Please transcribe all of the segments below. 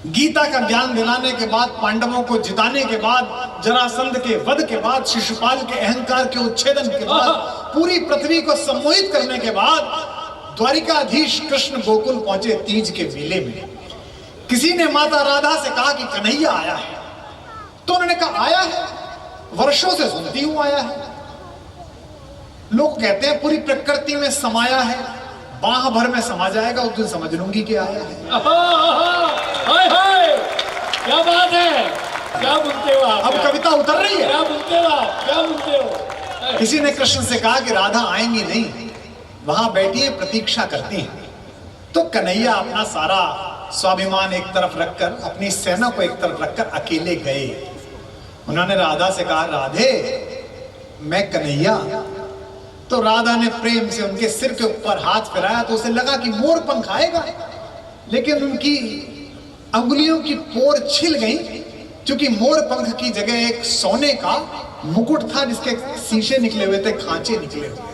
गीता का ज्ञान दिलाने के बाद, पांडवों को जिताने के बाद, जरासंध के वध के बाद, शिशुपाल के अहंकार के उच्छेदन के बाद, पूरी पृथ्वी को सम्मोहित करने के बाद द्वारिकाधीश कृष्ण गोकुल पहुंचे तीज के मेले में। किसी ने माता राधा से कहा कि कन्हैया आया है, तो उन्होंने कहा आया है, वर्षों से सुनती हूं आया है। लोग कहते हैं पूरी प्रकृति में समाया है, बाह भर में समा जाएगा, उस दिन समझ लूंगी कि आया है। हाय हाय, क्या बात है, क्या बोलते हो आप? अब कविता उतर रही है। क्या बोलते हो आप, क्या बोलते हो? किसी ने कृष्ण से कहा कि राधा आएंगी नहीं, वहां बैठी है, प्रतीक्षा करती हैं। तो कन्हैया अपना सारा स्वाभिमान एक तरफ रखकर, अपनी सेना को एक तरफ रखकर अकेले गए। उन्होंने राधा से कहा, राधे मैं कन्हैया। तो राधा ने प्रेम से उनके सिर के ऊपर हाथ फिराया, तो उसे लगा कि मोर पंख आएगा, लेकिन उनकी अंगुलियों की पोर छिल गई, क्योंकि मोर पंख की जगह एक सोने का मुकुट था जिसके शीशे निकले हुए थे, खांचे निकले हुए थे।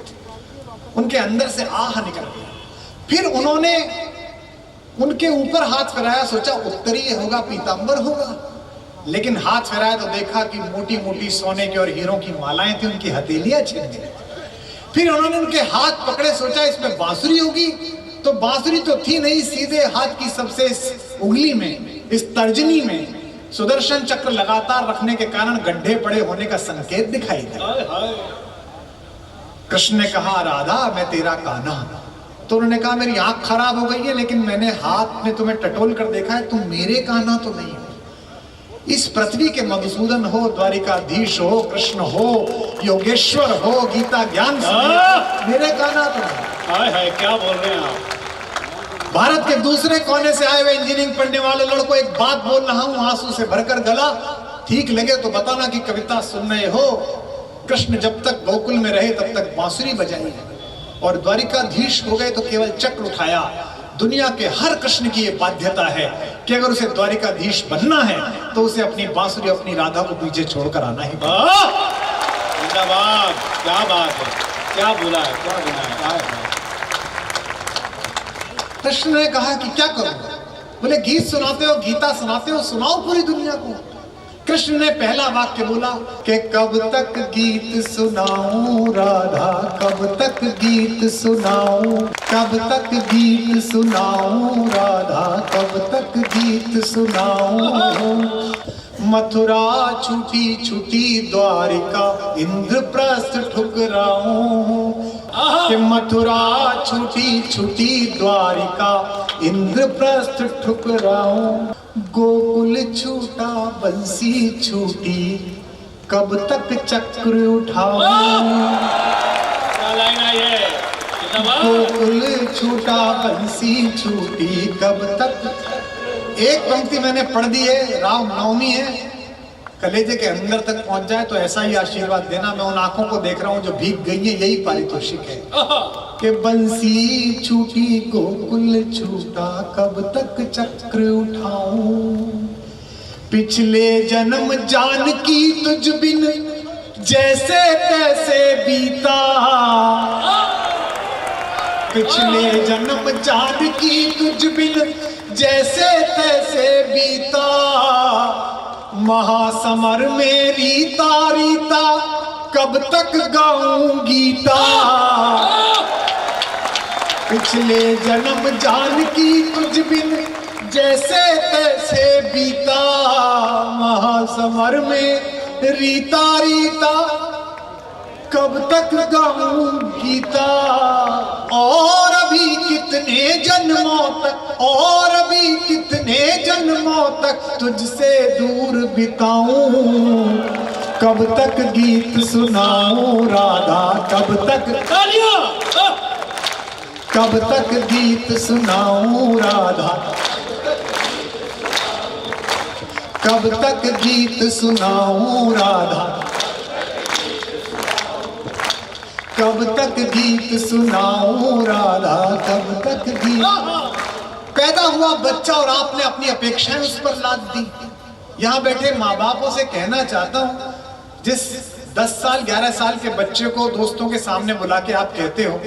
उनके अंदर से आह निकल गया। फिर उन्होंने उनके ऊपर हाथ फिराया, सोचा उत्तरीय होगा, पीतांबर होगा, लेकिन हाथ फिराया तो देखा कि मोटी मोटी सोने की और हीरों की मालाएं थी, उनकी हथेलियां छिल गई। फिर उन्होंने उनके हाथ पकड़े, सोचा इसमें बांसुरी होगी, तो बांसुरी तो थी नहीं, सीधे हाथ की सबसे उंगली में, इस तर्जनी में सुदर्शन चक्र लगातार रखने के कारण गड्ढे पड़े होने का संकेत दिखाई दिया। कृष्ण ने कहा, राधा मैं तेरा कान्हा। तो उन्होंने कहा, मेरी आंख खराब हो गई है, लेकिन मैंने हाथ में तुम्हें टटोल कर देखा है, तुम मेरे कान्हा तो नहीं हो। इस पृथ्वी के मधुसूदन हो, द्वारिकाधीश हो, कृष्ण हो, योगेश्वर हो, गीता ज्ञान मेरे कान्हा तो नहीं। हाय हाय, क्या बोल रहे हैं आप? भारत के दूसरे कोने से आए हुए इंजीनियरिंग पढ़ने वाले लड़कों, एक बात बोल रहा हूं आंसू से भरकर गला, ठीक लगे तो बताना कि कविता सुन रहे हो। कृष्ण जब तक गोकुल में रहे तब तक बांसुरी बजाई, और द्वारिकाधीश हो गए तो केवल चक्र उठाया। दुनिया के हर कृष्ण की यह बाध्यता है कि अगर उसे द्वारिकाधीश बनना है तो उसे अपनी बांसुरी, अपनी राधा को पीछे छोड़कर आना ही। जिंदाबाद, क्या बात है, क्या बोला है, क्या बोला है, क्या है? कृष्ण ने कहा कि क्या करूं? बोले गीत सुनाते हो, गीता सुनाते हो, सुनाओ पूरी दुनिया को। कृष्ण ने पहला वाक्य बोला कि कब तक गीत सुनाऊं राधा, कब तक गीत सुनाऊं, कब तक गीत सुनाऊं राधा, कब तक गीत सुनाऊं। मथुरा छूटी छूटी द्वारिका, इंद्रप्रस्थ ठुकराऊं। कि मथुरा छूटी छूटी द्वारिका, इंद्रप्रस्थ ठुकराऊं। गोकुल छूटा बंसी छूटी, कब तक चक्र उठाऊं। गोकुल छूटा बंसी छूटी, कब तक। एक पंक्ति मैंने पढ़ दी है, राम नवमी है, कलेजे के अंदर तक पहुंच जाए तो ऐसा ही आशीर्वाद देना। मैं उन आंखों को देख रहा हूं जो भीग गई है, यही पारितोषिक है कि बंसी छूटी गोकुल छूटा, कब तक चक्र उठाऊं। पिछले जन्म जानकी तुझ बिन जैसे तैसे बीता, पिछले जन्म जानकी तुझ बिन जैसे तैसे बीता। महासमर में रीता रीता, कब तक गाऊं गीता। पिछले जन्म जानकी तुझ बिन जैसे तैसे बीता। महासमर में रीता रीता, कब तक गाऊं गीता। और अभी कितने जन्मों तक, और अभी कितने जन्मों तक तुझसे दूर बिताऊं। कब तक गीत सुनाऊं राधा, कब तक, कब तक गीत सुनाऊं राधा, कब तक गीत सुनाऊं राधा, कब तक गीत सुनाऊं राधा, कब तक गीत। पैदा हुआ बच्चा और आपने अपनी अपेक्षाएं उस पर लाद दी। यहां बैठे माँ बापों से कहना चाहता हूं, जिस 10 साल 11 साल के बच्चे को दोस्तों के सामने बुला के आप कहते हो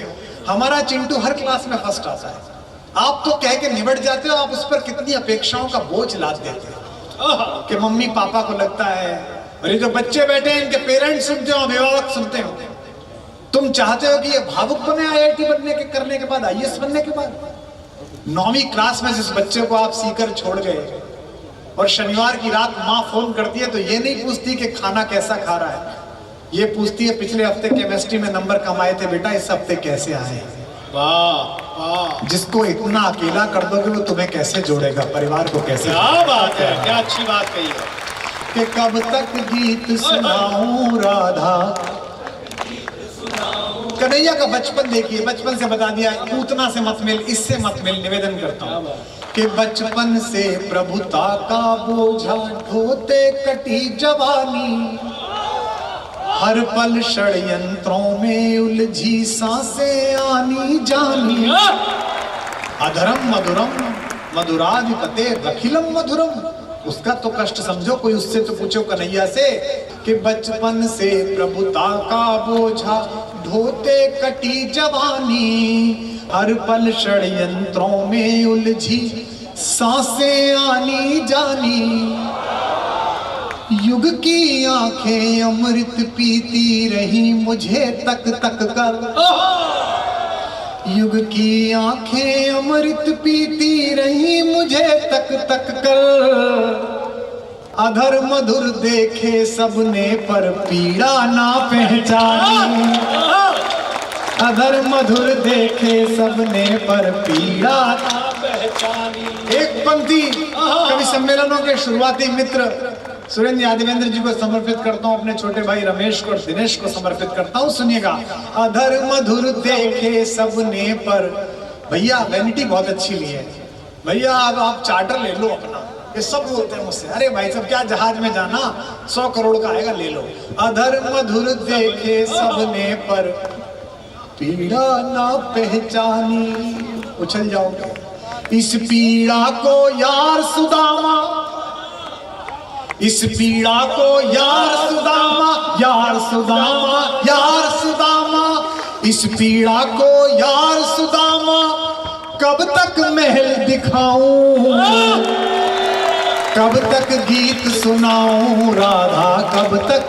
हमारा चिंटू हर क्लास में फर्स्ट आता है, आप तो कह के निबट जाते हो, आप उस पर कितनी अपेक्षाओं का बोझ लाद देते हो कि मम्मी पापा को लगता है, और ये जो बच्चे बैठे हैं इनके पेरेंट्स सुनते हो, अभिभावक सुनते हो, तुम चाहते हो कि ये भावुक बने IIT बनने के करने के बाद, IAS बनने के बाद। 9वीं क्लास में जिस बच्चे को आप सीकर छोड़ गए और शनिवार की रात माँ फोन करती है तो ये नहीं पूछती कि खाना कैसा खा रहा है, ये पूछती है पिछले हफ्ते केमिस्ट्री में नंबर कम आए थे बेटा, इस हफ्ते कैसे आए। वाह वाह, जिसको इतना अकेला कर दोगे वो तुम्हें कैसे जोड़ेगा, परिवार को कैसे। क्या बात है, क्या अच्छी बात कही है कि कब तक गीत सुनाऊं राधा। कन्हैया का बचपन देखिए, बचपन से बता दिया, पूतना से मत मिल, इससे मत मिल, निवेदन करता हूं कि बचपन से प्रभुता का बोझा ढोते कटी जवानी, हर पल षड्यंत्रों में उलझी सांसें आनी जानी, अधरम मधुरम मधुराधिपते अखिलम मधुरम। उसका तो कष्ट समझो, कोई उससे तो पूछो कन्हैया से कि बचपन से प्रभुता का बोझा ढोते कटी जवानी, हर पल षड्यंत्रों में उलझी सांसें आनी जानी, युग की आंखें अमृत पीती रही मुझे तक तक कर, युग की आंखें अमृत पीती रही मुझे तक तक कर, अधर मधुर देखे सबने पर पीड़ा ना पहचानी, अधर मधुर देखे सबने पर पीड़ा ना पहचानी। एक पंक्ति कवि सम्मेलनों के शुरुआती मित्र सुरेंद्र यादवेंद्र जी को समर्पित करता हूं, अपने छोटे भाई रमेश को और दिनेश को समर्पित करता हूं, सुनिएगा। अधर मधुर देखे सबने पर, भैया वैनिटी बहुत अच्छी ली है भैया, अब आप चार्टर ले लो अपना, ये सब बोलते हैं मुझसे, अरे भाई साहब क्या जहाज में जाना, 100 करोड़ का आएगा ले लो। अधर मधुर देखे सबने पर पीड़ा ना पहचानी, उछल जाओगे। इस पीड़ा को यार सुदामा, इस पीड़ा को यार सुदामा, यार सुदामा, यार सुदामा, इस पीड़ा को यार सुदामा कब तक महल दिखाऊं, कब तक गीत सुनाऊं राधा, कब तक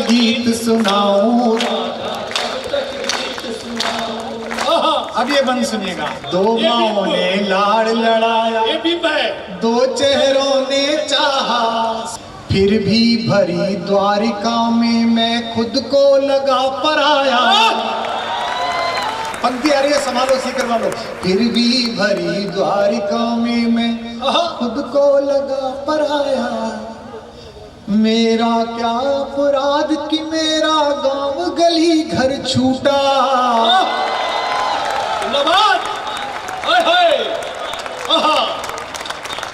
गीत सुनाऊं राधा। अब ये बंद सुनिएगा। दो माओं ने लाड़ लड़ाया, ये भी मैं, दो चेहरों ने चाहा, फिर भी भरी द्वारिका में मैं खुद को लगा पराया। पंक्ति आ रही है, संभालो, सीकर वालों। फिर भी भरी द्वारिका में मैं खुद को लगा पराया, मेरा क्या अपराध कि मेरा गांव गली घर छूटा।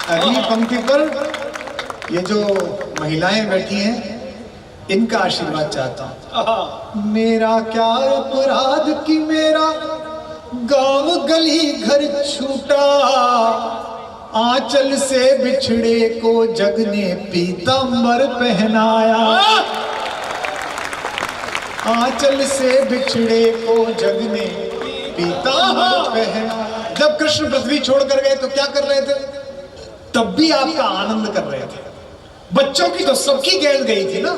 अगली पंक्ति पर ये जो महिलाएं बैठी हैं इनका आशीर्वाद चाहता हूं। मेरा क्या अपराध कि मेरा गांव गली घर छूटा, आंचल से बिछड़े को जग ने पीतांबर पहनाया, आंचल से बिछड़े को जग ने पीतांबर पहनाया। जब कृष्ण पृथ्वी छोड़ कर गए तो क्या कर रहे थे, तब भी आपका आनंद कर रहे थे। बच्चों की तो सबकी गेंद गई थी ना,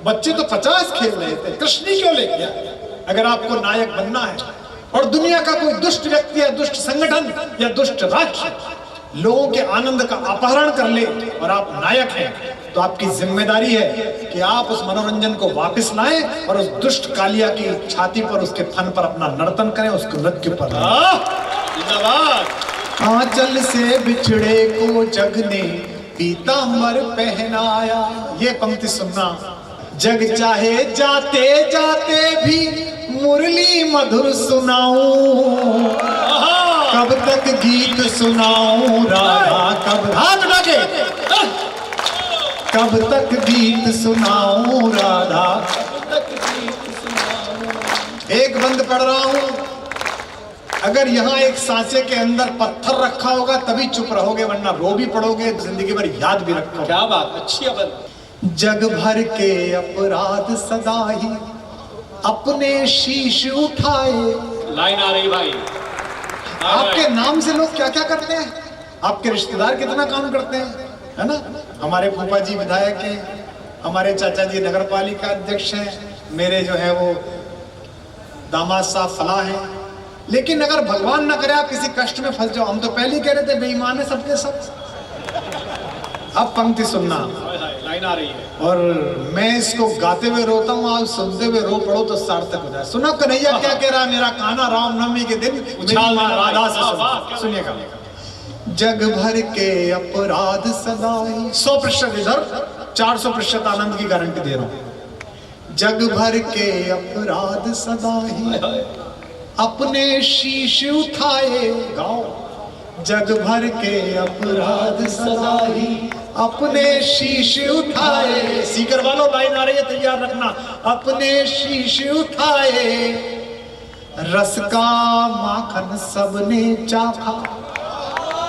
बच्चे तो 50 खेल रहे थे, कृष्ण ही क्यों ले गया। अगर आपको नायक बनना है और दुनिया का कोई दुष्ट व्यक्ति या दुष्ट संगठन या दुष्ट राष्ट्र लोगों के आनंद का अपहरण कर ले और आप नायक हैं, तो आपकी जिम्मेदारी है कि आप उस मनोरंजन को वापस लाएं और उस दुष्ट कालिया की छाती पर, उसके फन पर अपना नर्तन करें, उसको नृत्य पर। आंचल से बिछड़े को जग ने पीतांबर पहनाया। ये पंक्ति सुनना। जग चाहे जाते जाते भी मुरली मधुर सुनाऊं, कब तक गीत सुनाऊं राधा, कब हाथ लगे, कब तक गीत सुनाऊं राधा। एक बंद पढ़ रहा हूं, अगर यहाँ एक सांचे के अंदर पत्थर रखा होगा तभी चुप रहोगे, वरना रो भी पड़ोगे, जिंदगी भर याद भी रखोगे। क्या बात, अच्छी है। जग भर के अपराध सदा ही अपने शीश उठाए, लाइन आ रही भाई। आपके नाम से लोग क्या क्या करते हैं, आपके रिश्तेदार कितना काम करते हैं, है ना। हमारे फूफा जी विधायक हैं, हमारे चाचा जी नगर पालिका अध्यक्ष हैं, मेरे जो है वो दामाद साहब फला हैं। लेकिन अगर भगवान न करे आप किसी कष्ट में फंस जाओ, हम तो पहले ही कह रहे थे बेईमान है सबके सब। अब पंक्ति सुनना, लाइन आ रही है। और मैं इसको गाते हुए रोता हूँ, आप सुनते हुए रो पड़ो तो सार्थक हो जाए। सुनो कन्हैया क्या कह रहा है, मेरा कान्हा रामनवमी के दिन उछाल मेरी माँ राधा से वाह, सुनिएगा। जग भर के अपराध सदाई, 100% इधर 400% आनंद की गारंटी दे रहा हूं। जग भर के अपराध सदाई अपने शीश उठाए, गाओ। जग भर के अपराध सदाई अपने शीश उठाए, सीकर वालों लाइन आ रही है तैयार रखना। अपने शीश उठाए, रस का माखन सबने चाखा,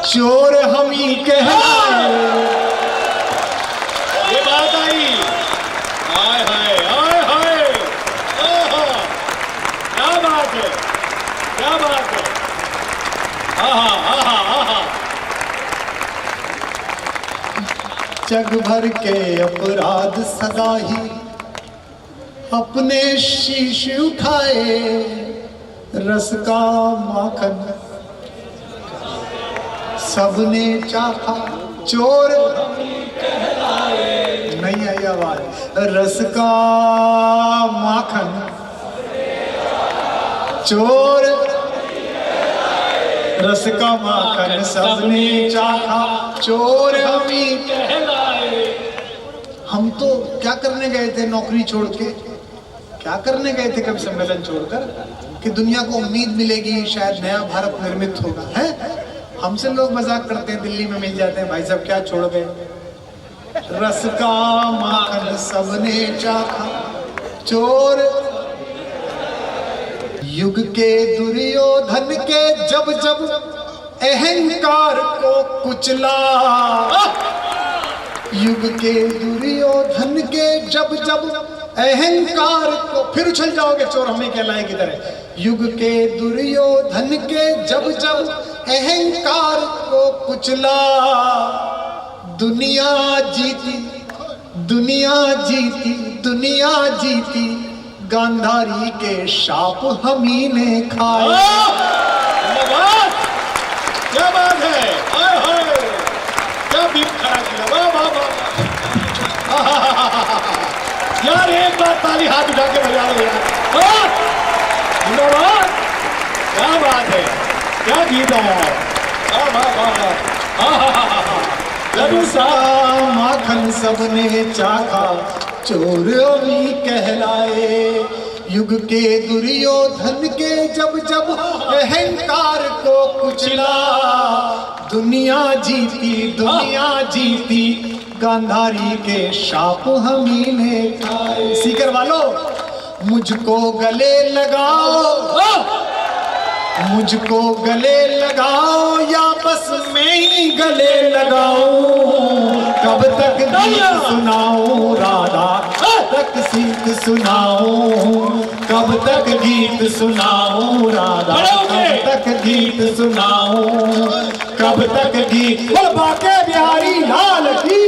चोर हम ही कहलाए। ये बात आई, हाय हाय हाय हाय, ओहो, क्या बात है, क्या बात है, आहा आहा आहा। जग भर के अपराध सदा ही अपने शीश उठाए, रस का माखन सबने चाखा, चोर नहीं आई आवाज। रस का माखन चोर, रस का माखन सबने चाखा, चोर हमी कहलाए। हम तो क्या करने गए थे नौकरी छोड़ के, क्या करने गए थे कभी सम्मेलन छोड़कर, कि दुनिया को उम्मीद मिलेगी शायद नया भारत निर्मित होगा, है। हमसे लोग मजाक करते हैं, दिल्ली में मिल जाते हैं, भाई साहब क्या छोड़ गए। रस का माखन सबने चाखा, चोर युग के दुर्योधन के जब जब अहंकार को कुचला, युग के दुर्योधन के जब जब अहंकार को, फिर उछल जाओगे चोर हमें कहलाए की तरह। युग के दुर्योधन के जब जब अहंकार को कुचला, दुनिया जीती दुनिया जीती दुनिया जीती, गांधारी के शाप हमी ने खाए। क्या बात है, हाय हाय, क्या बीप खड़ा किया, वाह वाह वाह। यार एक बार ताली हाथ उठा के बजा लो यार, जिंदाबाद। क्या बात है, क्या गीत है, वाह वाह वाह। सा माखन सबने चाखा, चोर अमी कहलाए। युग के दुर्योधन के जब जब अहंकार को कुचला, दुनिया जीती गांधारी के शाप हमी ने खाए। सीकर वालों मुझको गले लगाओ, मुझको गले लगाओ, या बस मैं ही गले लगाऊं। कब तक गीत सुनाऊं राधा, तक सीत सुनाऊं। कब तक गीत सुनाऊं राधा, कब तक गीत सुनाऊं। कब तक गीत, बाके बिहारी लाल की